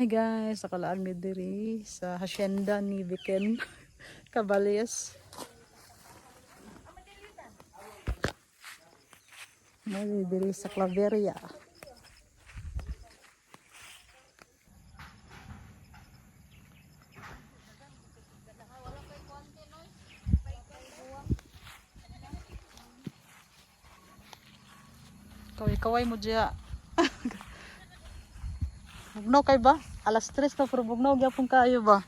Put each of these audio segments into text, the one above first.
Hi guys, nakalaag ni diri sa hacienda ni Viken Cabales. May diri sa Claveria. Kaway-kaway mo diya. Bugnaw kay ba? Alas 3 na pero bugnaw gyapon kayo ba?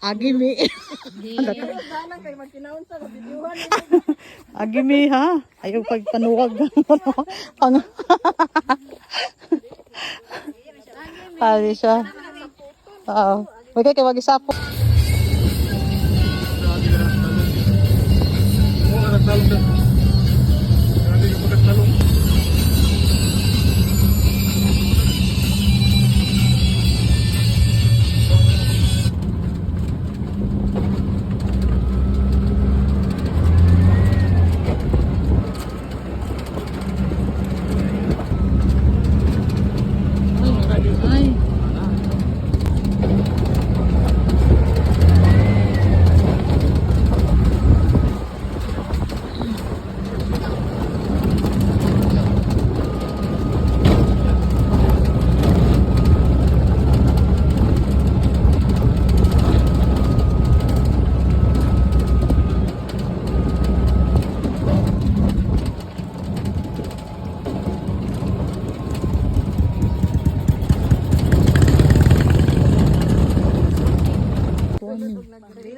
Agimi. Agimi ha? Ayaw pagpanuwag. Pang Pali siya. Oo. Wag kay mag-isapo.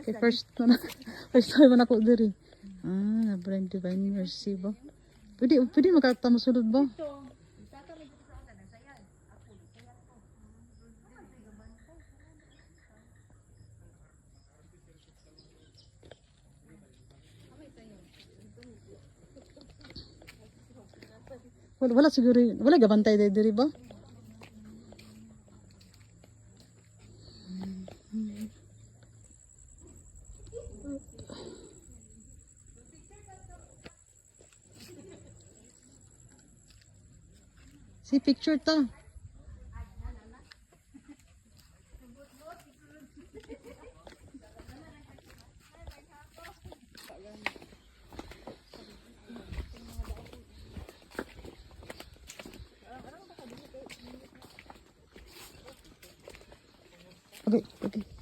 Okay, first time na ako diri. Na brand Divine Mercy ba? Pwede makatamo sulod ba? Wala siguro, wala gabantay diri ba? Si picture ta. Okay.